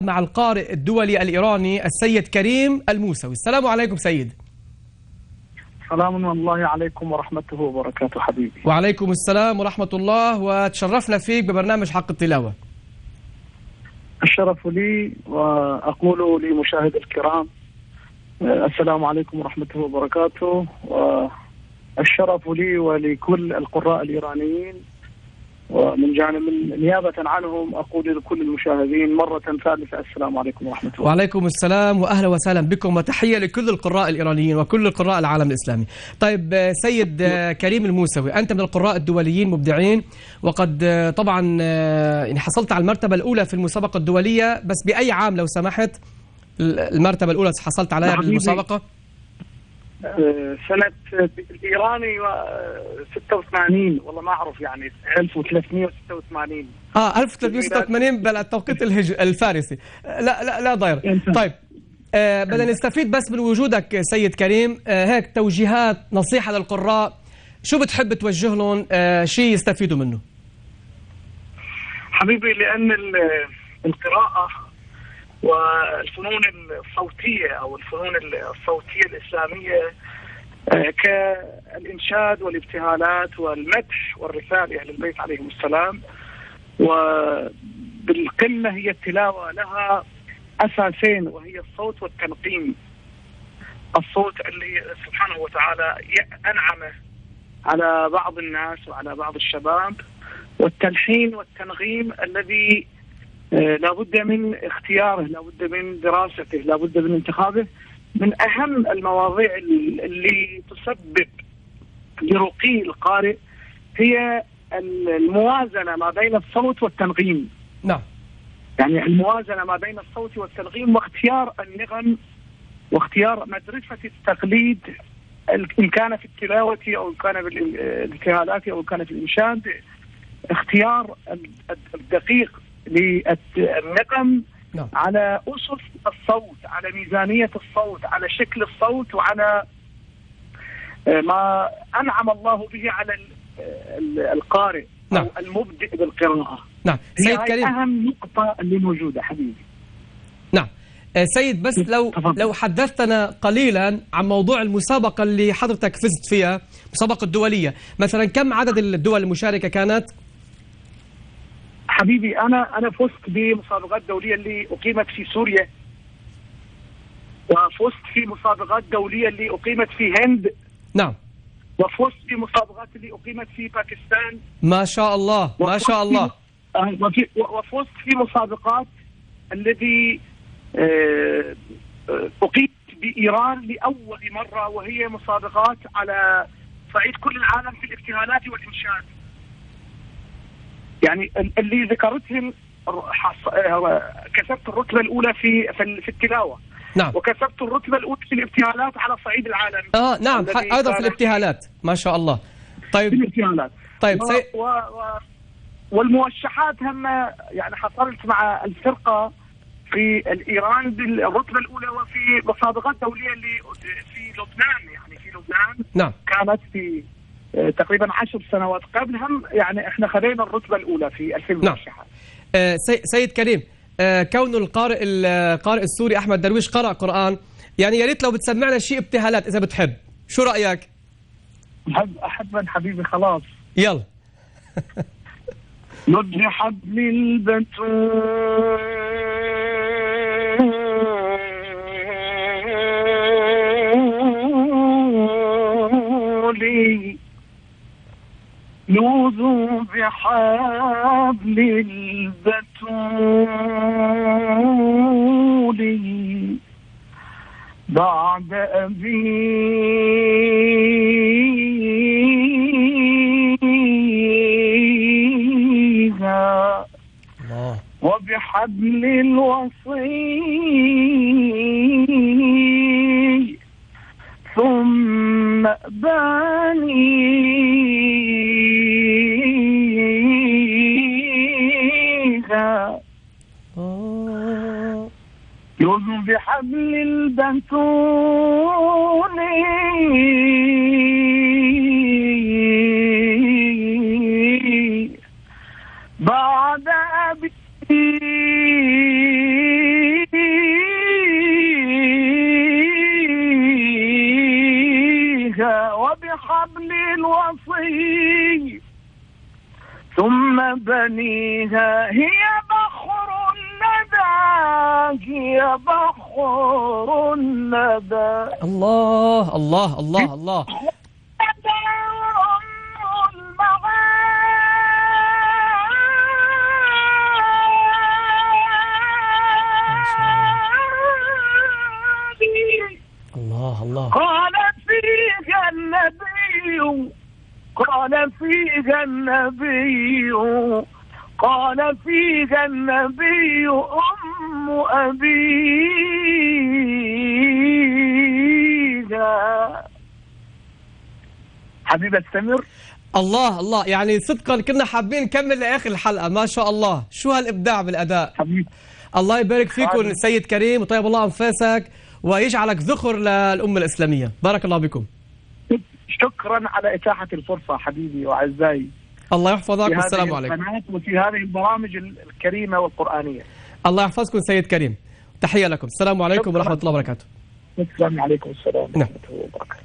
مع القارئ الدولي الإيراني السيد كريم الموسوي. السلام عليكم سيد. سلام الله عليكم ورحمته وبركاته حبيبي. وعليكم السلام ورحمة الله، وتشرفنا فيك ببرنامج حق التلاوة. الشرف لي، وأقول لمشاهدي الكرام السلام عليكم ورحمة الله وبركاته. والشرف لي ولكل القراء الإيرانيين، ومن جانب نيابة عنهم أقول لكل المشاهدين مرة ثالثة السلام عليكم ورحمة الله. وعليكم السلام وأهلا وسهلا بكم، وتحية لكل القراء الإيرانيين وكل القراء العالم الإسلامي. طيب سيد كريم الموسوي، أنت من القراء الدوليين مبدعين، وقد طبعا يعني حصلت على المرتبة الأولى في المسابقة الدولية، بس بأي عام لو سمحت المرتبة الأولى حصلت عليها بالمسابقة؟ سنة الإيراني 86 والله ما أعرف، يعني 1386. 1386 بالتوقيت الفارسي. لا ضير. طيب بدنا نستفيد بس من وجودك سيد كريم، هيك توجيهات نصيحة للقراء، شو بتحب توجه لهم شيء يستفيدوا منه؟ حبيبي، لأن القراءة والفنون الصوتية أو الفنون الصوتية الإسلامية كالإنشاد والابتهالات والمدح والرثاء لأهل البيت عليهم السلام، وبالقمة هي التلاوة، لها أساسين وهي الصوت والتنقيم. الصوت اللي سبحانه وتعالى أنعمه على بعض الناس وعلى بعض الشباب، والتلحين والتنغيم الذي لا بد من اختياره، لا بد من دراسته، لا بد من انتخابه. من أهم المواضيع اللي تسبب لرقي القارئ هي الموازنة ما بين الصوت والتنغيم. نعم. يعني الموازنة ما بين الصوت والتنغيم، واختيار النغم، واختيار مدرسة التقليد إن كان في التلاوة أو إن كان في الابتهالات أو إن كان في الإنشاد. اختيار الدقيق للنغم على أسس الصوت، على ميزانية الصوت، على شكل الصوت، وعلى ما أنعم الله به على القارئ أو المبدئ بالقراءة. نعم سيد كريم، أهم نقطة اللي موجودة حبيبي. نعم سيد، بس لو حدثتنا قليلا عن موضوع المسابقة اللي حضرتك فزت فيها، مسابقة الدولية، مثلا كم عدد الدول المشاركة كانت؟ حبيبي أنا فزت بمسابقات دولية اللي أقيمت في سوريا، وفزت في مسابقات دولية اللي أقيمت في هند. نعم. وفزت في مسابقات اللي أقيمت في باكستان. ما شاء الله ما شاء الله. وفزت في مسابقات الذي أقيمت بإيران لأول مرة، وهي مسابقات على صعيد كل العالم في الابتهالات والإنشاد. يعني اللي ذكرتهم كسبت الرتبة الأولى في التلاوة. نعم. وكسبت الرتبة الأولى في الابتهالات على صعيد العالم. نعم، أيضا في الابتهالات ما شاء الله. طيب في الابتهالات. طيب والموشحات هم، يعني حصلت مع الفرقة في الإيران بالرتبة الأولى، وفي مسابقات دولية اللي في لبنان، يعني في لبنان. نعم. كانت في تقريبا 10 سنوات قبل، هم يعني احنا خذينا الرتبة الأولى في المرشحات. نعم. سيد كريم، كون القارئ السوري أحمد درويش قرأ قرآن، يعني يا ريت لو بتسمعنا شيء ابتهالات إذا بتحب، شو رأيك؟ أحب حبيبي، خلاص يلا. لج حبل البتول لوذوا بحبل البتول بعد أبيها وبحبل الوصي ثم بانيها يوذ بحبل البتول بعد أبي حبل الوصي ثم بنيها هي بحر الندى هي بحر الندى الله الله الله الله. الله الله. قال فيها النبي قال فيها النبي قال فيها النبي أم أبيها. حبيبي استمر. الله الله، يعني صدقا كنا حابين نكمل لاخر الحلقه. ما شاء الله، شو هالابداع بالاداء. حبيبي الله يبارك فيكم سيد كريم، وطيب الله انفاسك ويجعلك ذخر للامه الاسلاميه. بارك الله بكم. شكرا على اتاحه الفرصه حبيبي واعزائي. الله يحفظك والسلام عليكم. وفي هذه البرامج الكريمه والقرانيه. الله يحفظكم سيد كريم. تحيه لكم. السلام عليكم ورحمه الله وبركاته. السلام عليكم. السلام ورحمه الله وبركاته.